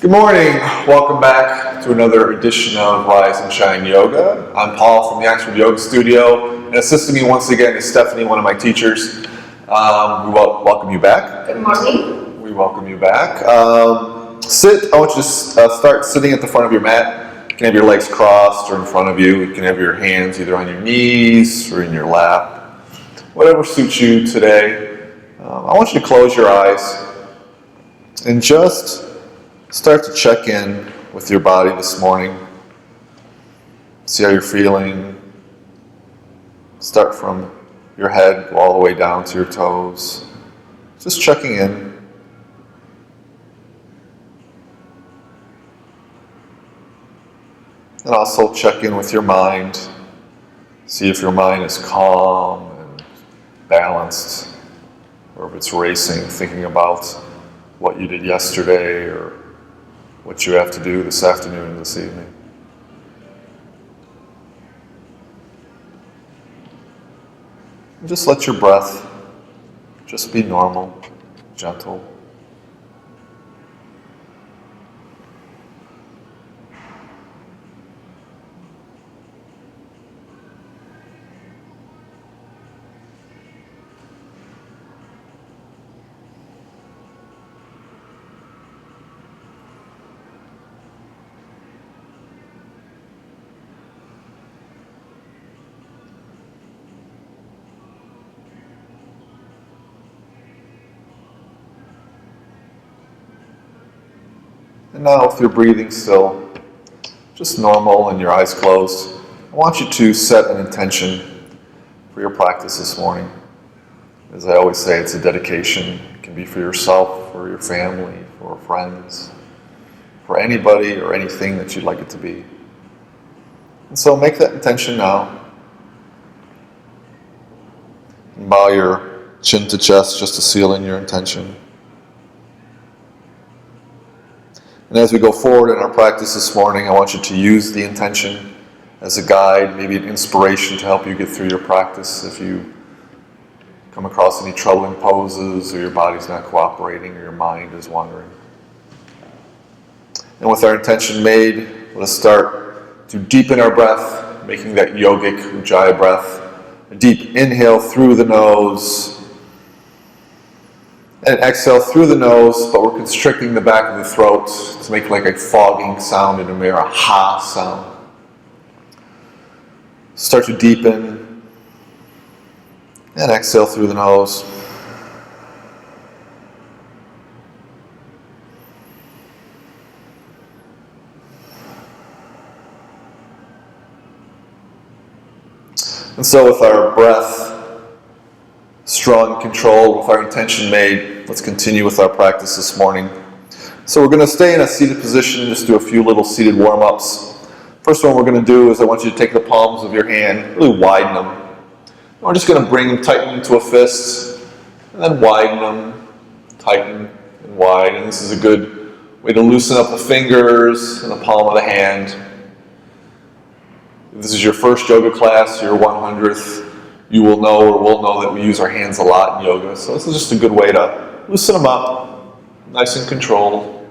Good morning. Welcome back to another edition of Rise and Shine Yoga. I'm Paul from the Oxford Yoga Studio, and assisting me once again is Stephanie, one of my teachers. We welcome you back. Good morning. We welcome you back. Sit. I want you to start sitting at the front of your mat. You can have your legs crossed or in front of you. You can have your hands either on your knees or in your lap. Whatever suits you today. I want you to close your eyes and just start to check in with your body this morning. See how you're feeling. Start from your head, go all the way down to your toes. Just checking in. And also check in with your mind. See if your mind is calm and balanced, or if it's racing, thinking about what you did yesterday or what you have to do this afternoon and this evening. And just let your breath just be normal, gentle. And now with your breathing still, just normal and your eyes closed, I want you to set an intention for your practice this morning. As I always say, it's a dedication. It can be for yourself, for your family, for friends, for anybody or anything that you'd like it to be. And so make that intention now. And bow your chin to chest just to seal in your intention. And as we go forward in our practice this morning, I want you to use the intention as a guide, maybe an inspiration to help you get through your practice if you come across any troubling poses or your body's not cooperating or your mind is wandering. And with our intention made, let us start to deepen our breath, making that yogic Ujjayi breath. A deep inhale through the nose, and exhale through the nose, but we're constricting the back of the throat to make like a fogging sound in a mirror, a ha sound. Start to deepen, and exhale through the nose. And so with our breath strong and controlled, with our intention made, let's continue with our practice this morning. So we're going to stay in a seated position and just do a few little seated warm-ups. First one we're going to do is I want you to take the palms of your hand, really widen them. And we're just going to bring them, tighten into a fist, and then widen them, tighten and widen. This is a good way to loosen up the fingers and the palm of the hand. If this is your first yoga class, your 100th, you will know or will know that we use our hands a lot in yoga. So this is just a good way to loosen them up, nice and controlled.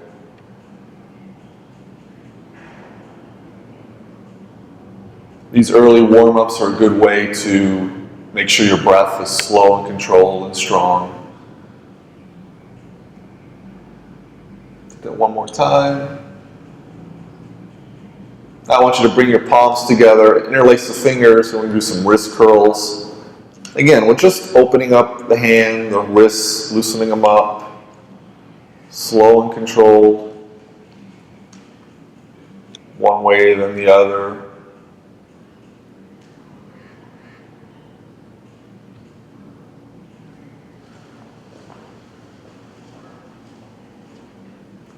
These early warm-ups are a good way to make sure your breath is slow and controlled and strong. Do that one more time. Now I want you to bring your palms together, interlace the fingers, and we're going to do some wrist curls. Again, we're just opening up the hand, the wrists, loosening them up, slow and controlled, one way then the other.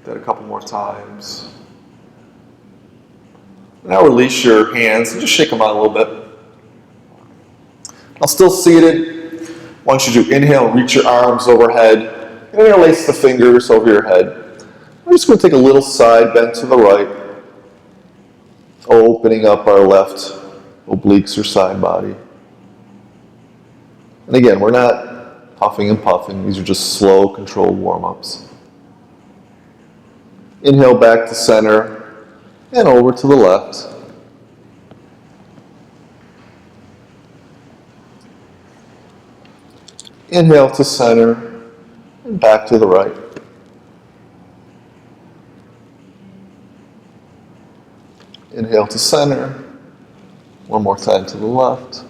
Do that a couple more times. Now release your hands and just shake them out a little bit. Now still seated, I want you to inhale and reach your arms overhead and interlace the fingers over your head. We're just going to take a little side bend to the right, opening up our left obliques or side body. And again, we're not huffing and puffing. These are just slow, controlled warm-ups. Inhale back to center and over to the left. Inhale to center and back to the right. Inhale to center. One more time to the left.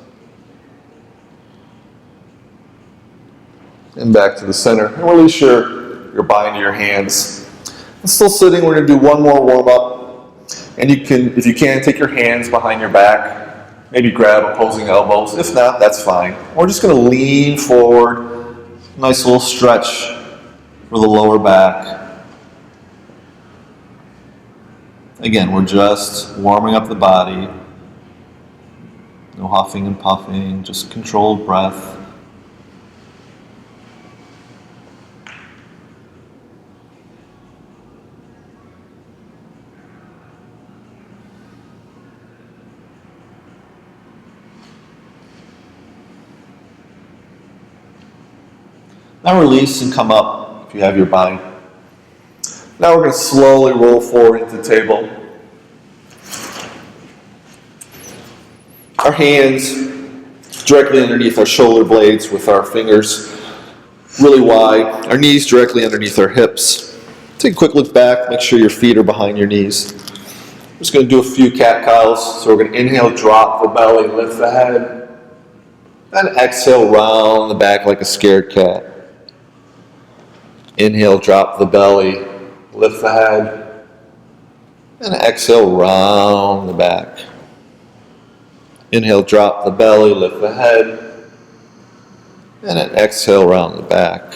And back to the center. And release your body into your hands. And still sitting, we're going to do one more warm-up. And you can, if you can, take your hands behind your back. Maybe grab opposing elbows. If not, that's fine. We're just going to lean forward. Nice little stretch for the lower back. Again, we're just warming up the body. No huffing and puffing, just controlled breath. Now release and come up if you have your body. Now we're going to slowly roll forward into the table. Our hands directly underneath our shoulder blades with our fingers really wide. Our knees directly underneath our hips. Take a quick look back. Make sure your feet are behind your knees. We're just going to do a few cat-cows. So we're going to inhale, drop the belly, lift the head. Then exhale, round the back like a scared cat. Inhale, drop the belly, lift the head. And exhale, round the back. Inhale, drop the belly, lift the head. And then exhale, round the back.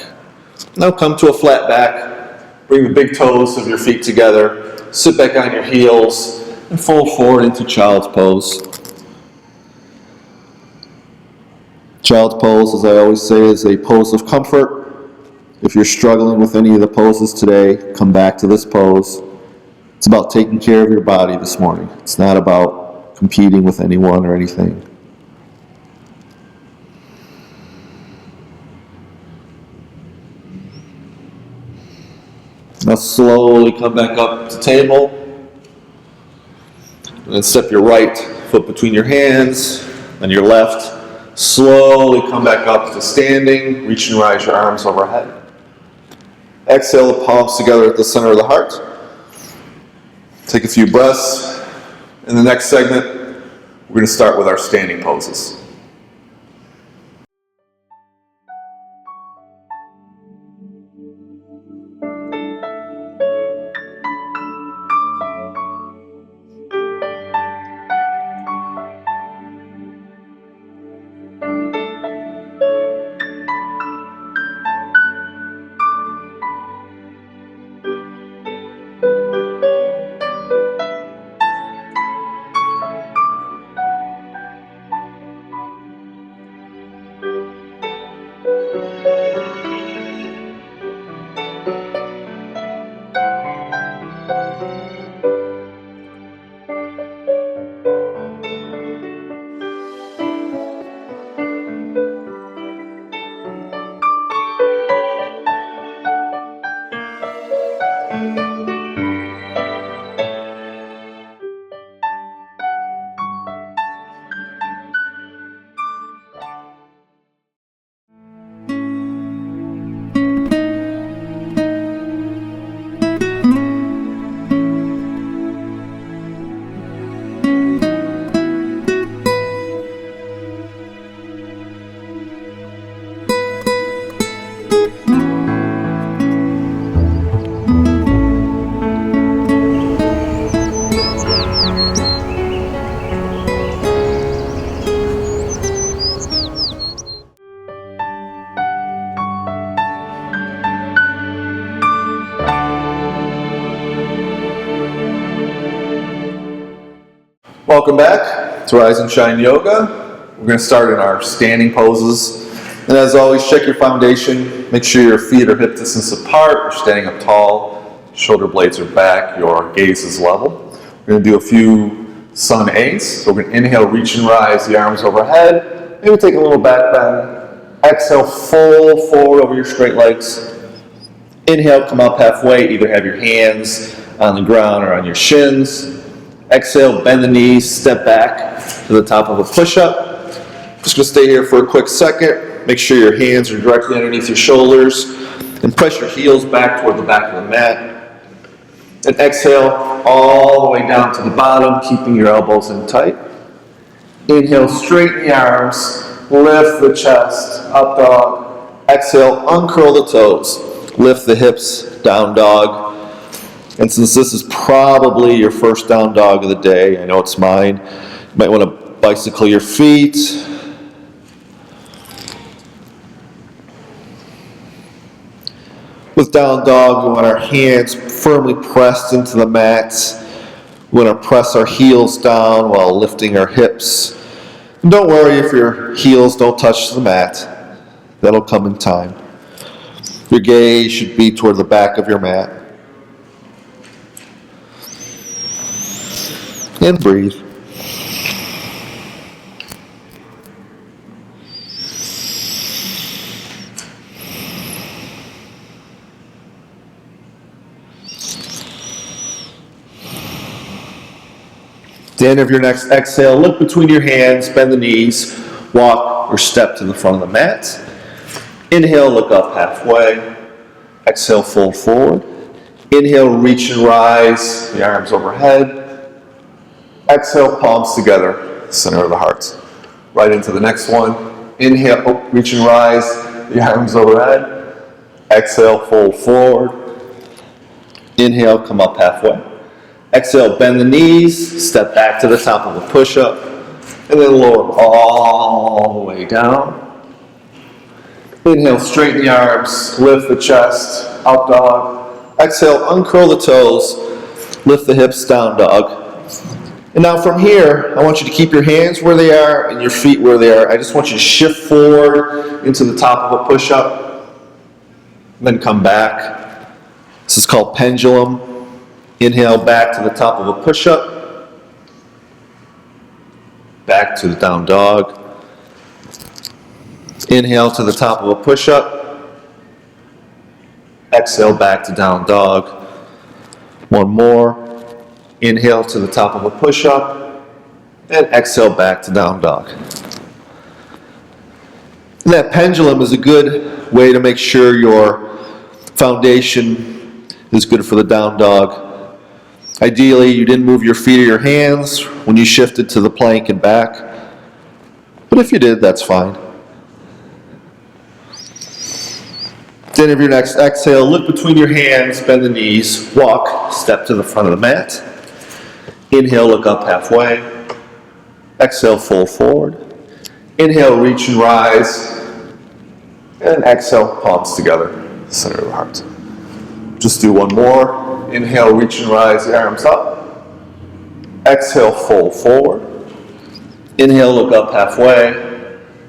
Now come to a flat back. Bring the big toes of your feet together. Sit back on your heels and fold forward into child's pose. Child's pose, as I always say, is a pose of comfort. If you're struggling with any of the poses today, come back to this pose. It's about taking care of your body this morning. It's not about competing with anyone or anything. Now slowly come back up to table. And then step your right foot between your hands and your left. Slowly come back up to standing. Reach and rise your arms overhead. Exhale the palms together at the center of the heart. Take a few breaths. In the next segment, we're going to start with our standing poses. Welcome back to Rise and Shine Yoga. We're going to start in our standing poses. And as always, check your foundation. Make sure your feet are hip distance apart. You're standing up tall. Shoulder blades are back. Your gaze is level. We're going to do a few sun A's. So we're going to inhale, reach and rise the arms overhead. Maybe take a little back bend. Exhale, fold forward over your straight legs. Inhale, come up halfway. Either have your hands on the ground or on your shins. Exhale, bend the knees, step back to the top of a push-up. Just going to stay here for a quick second. Make sure your hands are directly underneath your shoulders and press your heels back toward the back of the mat. And exhale all the way down to the bottom, keeping your elbows in tight. Inhale, straighten the arms, lift the chest, up dog. Exhale, uncurl the toes, lift the hips, down dog. And since this is probably your first down dog of the day, I know it's mine, you might want to bicycle your feet. With down dog, we want our hands firmly pressed into the mat. We want to press our heels down while lifting our hips. And don't worry if your heels don't touch the mat. That'll come in time. Your gaze should be toward the back of your mat. And breathe. At the end of your next exhale, look between your hands, bend the knees, walk or step to the front of the mat. Inhale, look up halfway. Exhale, fold forward. Inhale, reach and rise, the arms overhead. Exhale, palms together, center of the heart. Right into the next one. Inhale, reach and rise, the arms overhead. Exhale, fold forward. Inhale, come up halfway. Exhale, bend the knees, step back to the top of a push-up, and then lower all the way down. Inhale, straighten the arms, lift the chest, up dog. Exhale, uncurl the toes, lift the hips, down dog. And now from here, I want you to keep your hands where they are and your feet where they are. I just want you to shift forward into the top of a push-up, then come back. This is called pendulum. Inhale back to the top of a push-up, back to the down dog. Inhale to the top of a push-up, exhale back to down dog. One more. Inhale to the top of a push-up, and exhale back to down dog. And that pendulum is a good way to make sure your foundation is good for the down dog. Ideally, you didn't move your feet or your hands when you shifted to the plank and back. But if you did, that's fine. At the end of your next exhale, look between your hands, bend the knees, walk, step to the front of the mat. Inhale, look up halfway. Exhale, fold forward. Inhale, reach and rise. And exhale, palms together, center of the heart. Just do one more. Inhale, reach and rise, the arms up. Exhale, fold forward. Inhale, look up halfway.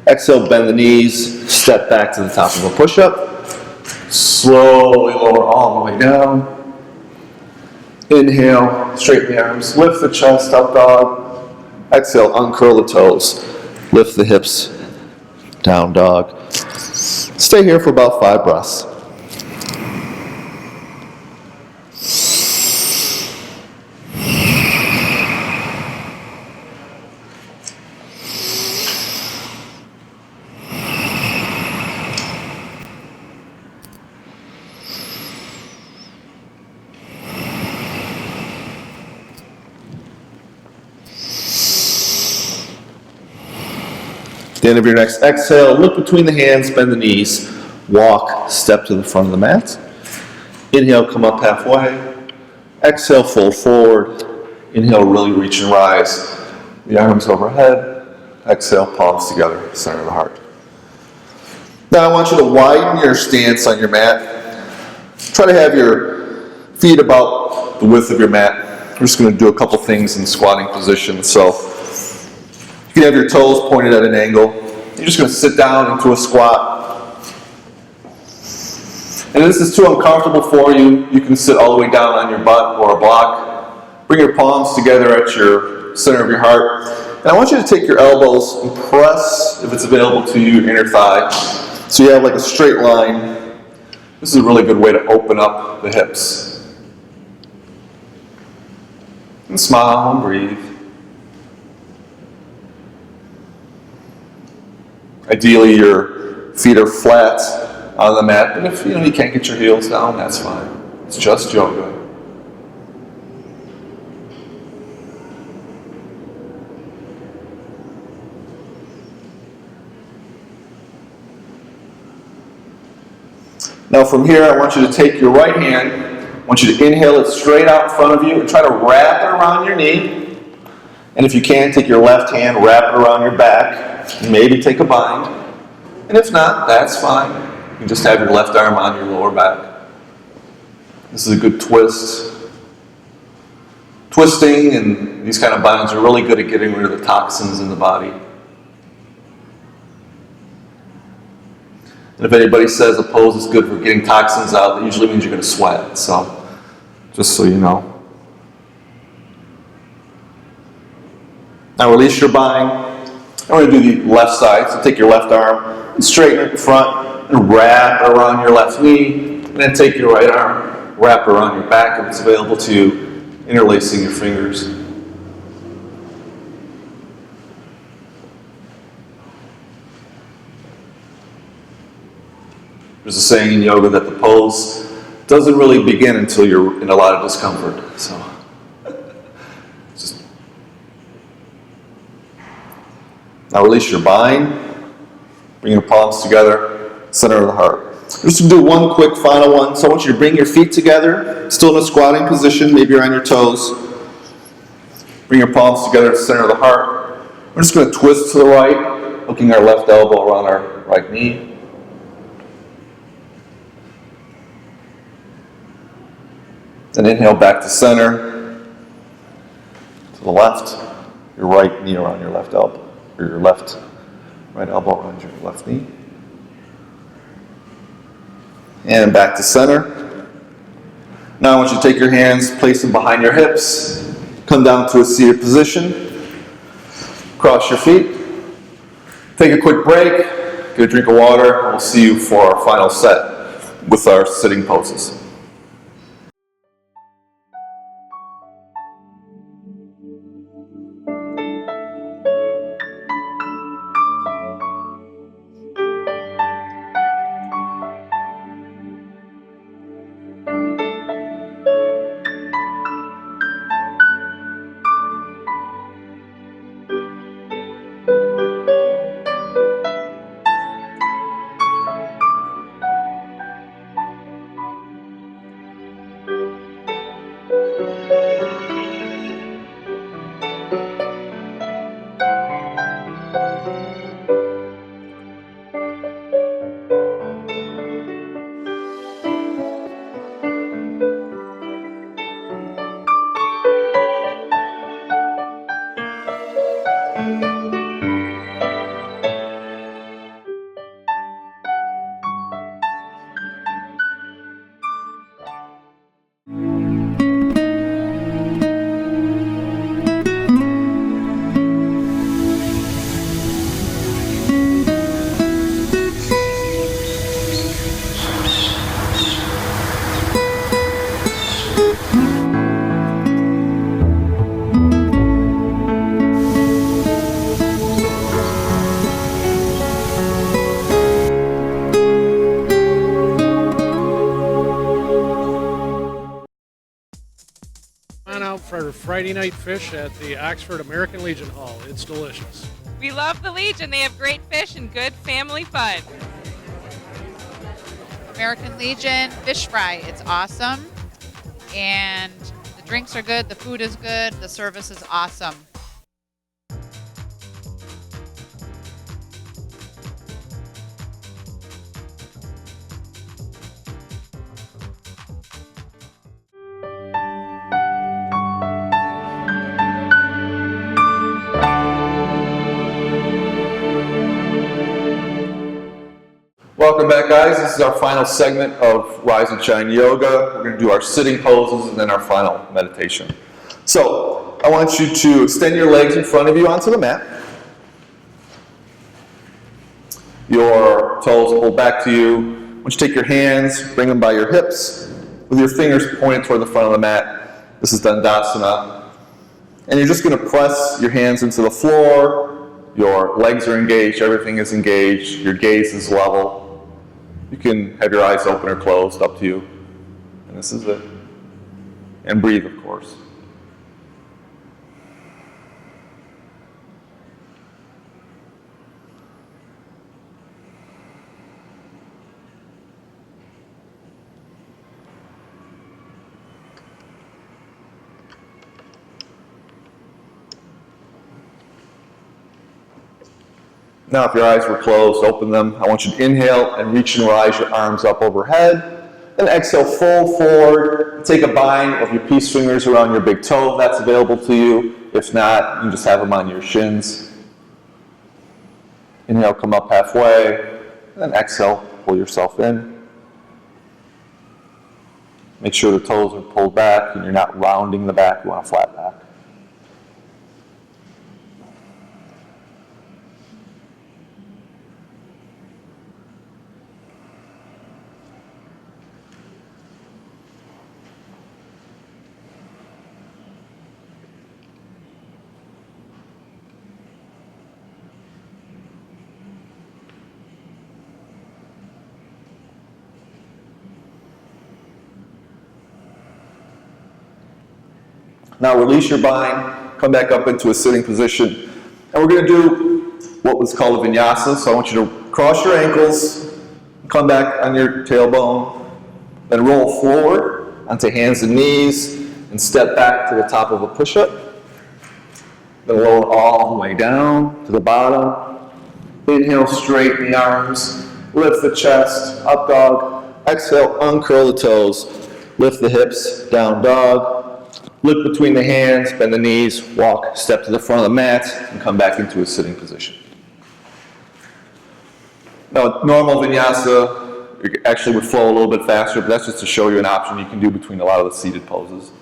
Exhale, bend the knees, step back to the top of a push-up. Slowly lower all the way down. Inhale, straighten the arms, lift the chest, up dog. Exhale, uncurl the toes, lift the hips, down dog. Stay here for about 5 breaths. At the end of your next exhale, look between the hands, bend the knees, walk, step to the front of the mat. Inhale, come up halfway. Exhale, fold forward. Inhale, really reach and rise. The arms overhead. Exhale, palms together, center of the heart. Now I want you to widen your stance on your mat. Try to have your feet about the width of your mat. We're just going to do a couple things in squatting position. So you can have your toes pointed at an angle. You're just going to sit down into a squat. And if this is too uncomfortable for you, you can sit all the way down on your butt or a block. Bring your palms together at your center of your heart. And I want you to take your elbows and press, if it's available to you, your inner thigh. So you have like a straight line. This is a really good way to open up the hips. And smile and breathe. Ideally, your feet are flat on the mat, but if you can't get your heels down, that's fine. It's just yoga. Now from here, I want you to take your right hand, I want you to inhale it straight out in front of you and try to wrap it around your knee. And if you can, take your left hand, wrap it around your back, and maybe take a bind. And if not, that's fine. You just have your left arm on your lower back. This is a good twist. Twisting and these kind of binds are really good at getting rid of the toxins in the body. And if anybody says a pose is good for getting toxins out, that usually means you're going to sweat. So, just so you know. Now release your bind. I'm going to do the left side. So take your left arm and straighten it in front and wrap it around your left knee. And then take your right arm, wrap it around your back if it's available to you, interlacing your fingers. There's a saying in yoga that the pose doesn't really begin until you're in a lot of discomfort. So, now release your bind. Bring your palms together, center of the heart. We're just going to do one quick final one. So I want you to bring your feet together, still in a squatting position. Maybe you're on your toes. Bring your palms together, center of the heart. We're just going to twist to the right, hooking our left elbow around our right knee. Then inhale back to center, to the left, your right knee around your left elbow, or your right elbow around your left knee. And back to center. Now I want you to take your hands, place them behind your hips, come down to a seated position, cross your feet, take a quick break, get a drink of water, and we'll see you for our final set with our sitting poses. For Friday night fish at the Oxford American Legion Hall. It's delicious. We love the Legion. They have great fish and good family fun. American Legion fish fry. It's awesome. And the drinks are good. The food is good. The service is awesome. Welcome back, guys. This is our final segment of Rise and Shine Yoga. We're going to do our sitting poses and then our final meditation. So, I want you to extend your legs in front of you onto the mat. Your toes pulled back to you. I want you to take your hands, bring them by your hips, with your fingers pointed toward the front of the mat. This is Dandasana. And you're just going to press your hands into the floor. Your legs are engaged, everything is engaged, your gaze is level. You can have your eyes open or closed, up to you. And this is it. And breathe, of course. Now, if your eyes were closed, open them. I want you to inhale and reach and rise your arms up overhead. Then exhale, fold forward. Take a bind of your peace fingers around your big toe if that's available to you. If not, you can just have them on your shins. Inhale, come up halfway. Then exhale, pull yourself in. Make sure the toes are pulled back and you're not rounding the back. You want a flat back. Now release your bind, come back up into a sitting position. And we're going to do what was called a vinyasa. So I want you to cross your ankles, come back on your tailbone, then roll forward onto hands and knees, and step back to the top of a push-up. Then lower all the way down to the bottom. Inhale, straighten the arms, lift the chest, up dog. Exhale, uncurl the toes, lift the hips, down dog. Look between the hands, bend the knees, walk, step to the front of the mat, and come back into a sitting position. Now, normal vinyasa actually would flow a little bit faster, but that's just to show you an option you can do between a lot of the seated poses.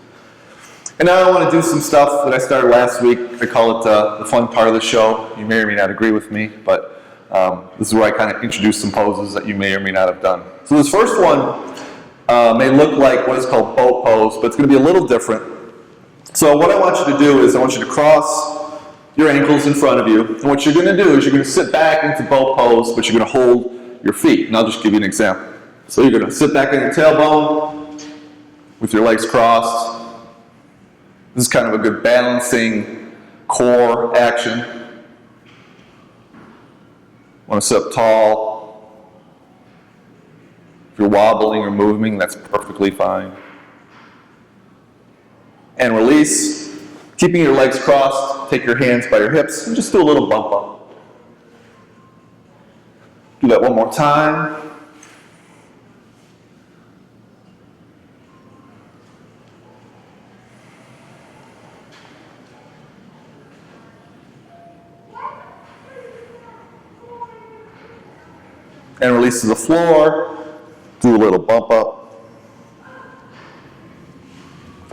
And now I want to do some stuff that I started last week. I call it the fun part of the show. You may or may not agree with me, but this is where I kind of introduce some poses that you may or may not have done. So this first one may look like what is called boat pose, but it's going to be a little different. So what I want you to do is I want you to cross your ankles in front of you. And what you're going to do is you're going to sit back into boat pose, but you're going to hold your feet. And I'll just give you an example. So you're going to sit back on your tailbone with your legs crossed. This is kind of a good balancing core action. Want to sit up tall. If you're wobbling or moving, that's perfectly fine. And release, keeping your legs crossed, take your hands by your hips, and just do a little bump up. Do that one more time. And release to the floor, do a little bump up.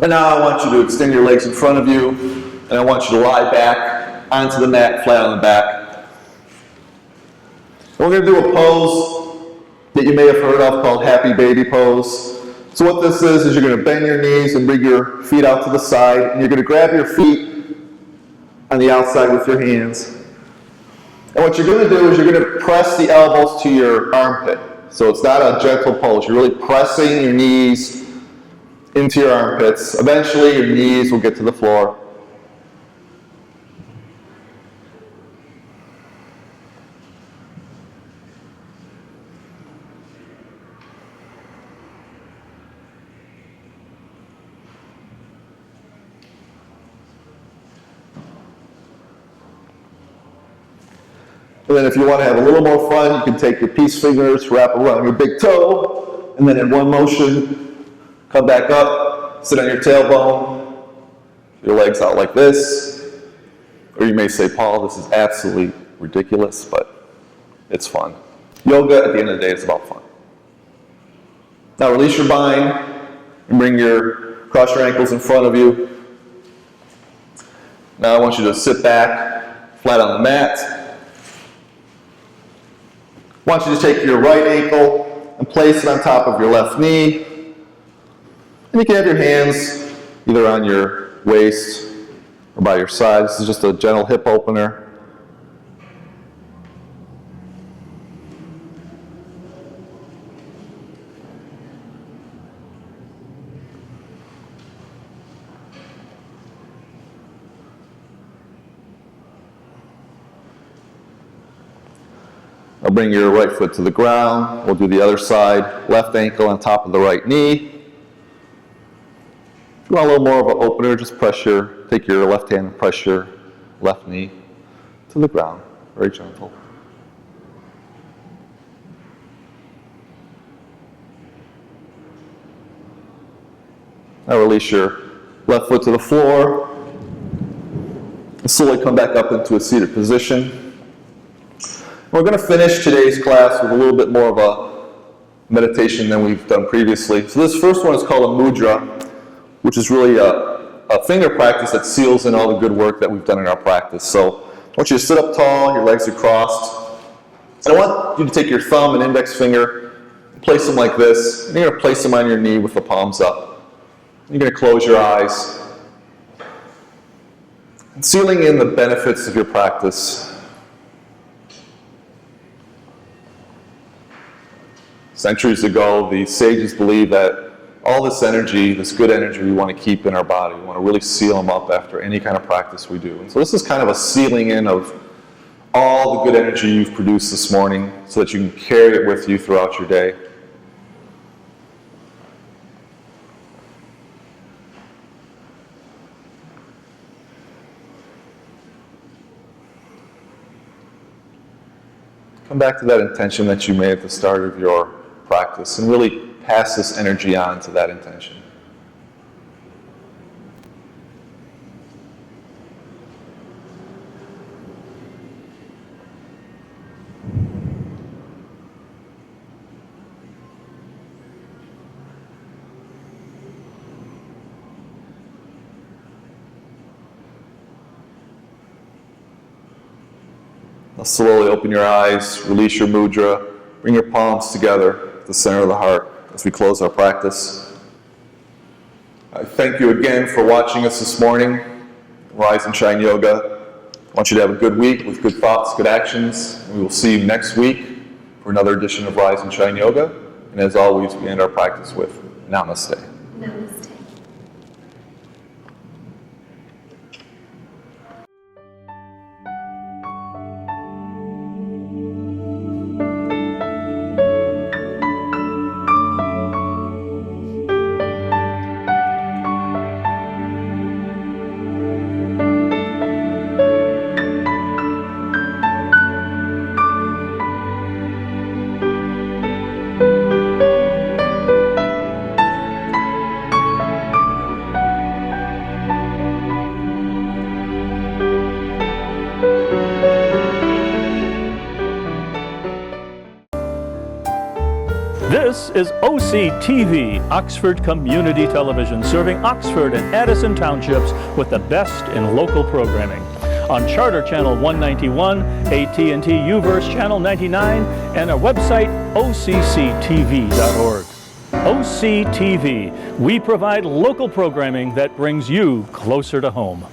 And now I want you to extend your legs in front of you, and I want you to lie back onto the mat, flat on the back. And we're going to do a pose that you may have heard of called Happy Baby Pose. So what this is you're going to bend your knees and bring your feet out to the side, and you're going to grab your feet on the outside with your hands. And what you're going to do is you're going to press the elbows to your armpit. So it's not a gentle pose. You're really pressing your knees into your armpits. Eventually, your knees will get to the floor. And then if you want to have a little more fun, you can take your peace fingers, wrap around your big toe, and then in one motion, come back up, sit on your tailbone, your legs out like this. Or you may say, Paul, this is absolutely ridiculous, but it's fun. Yoga, at the end of the day, is about fun. Now release your bind and cross your ankles in front of you. Now I want you to sit back, flat on the mat. I want you to take your right ankle and place it on top of your left knee. And you can have your hands either on your waist or by your side. This is just a gentle hip opener. Now bring your right foot to the ground. We'll do the other side. Left ankle on top of the right knee. If you want a little more of an opener, just take your left hand and press your left knee to the ground. Very gentle. Now release your left foot to the floor. And slowly come back up into a seated position. We're going to finish today's class with a little bit more of a meditation than we've done previously. So this first one is called a mudra, which is really a finger practice that seals in all the good work that we've done in our practice. So I want you to sit up tall, your legs are crossed. And I want you to take your thumb and index finger and place them like this. And you're going to place them on your knee with the palms up. You're going to close your eyes. And sealing in the benefits of your practice. Centuries ago, the sages believed that all this energy, this good energy, we want to keep in our body. We want to really seal them up after any kind of practice we do. And so this is kind of a sealing in of all the good energy you've produced this morning so that you can carry it with you throughout your day. Come back to that intention that you made at the start of your practice and really pass this energy on to that intention. Now slowly open your eyes, release your mudra, bring your palms together at the center of the heart as we close our practice. I thank you again for watching us this morning, Rise and Shine Yoga. I want you to have a good week with good thoughts, good actions. And we will see you next week for another edition of Rise and Shine Yoga. And as always, we end our practice with Namaste. Namaste. This is OCTV, Oxford Community Television, serving Oxford and Addison Townships with the best in local programming. On Charter Channel 191, AT&T UVerse Channel 99, and our website, OCCTV.org. OCTV, we provide local programming that brings you closer to home.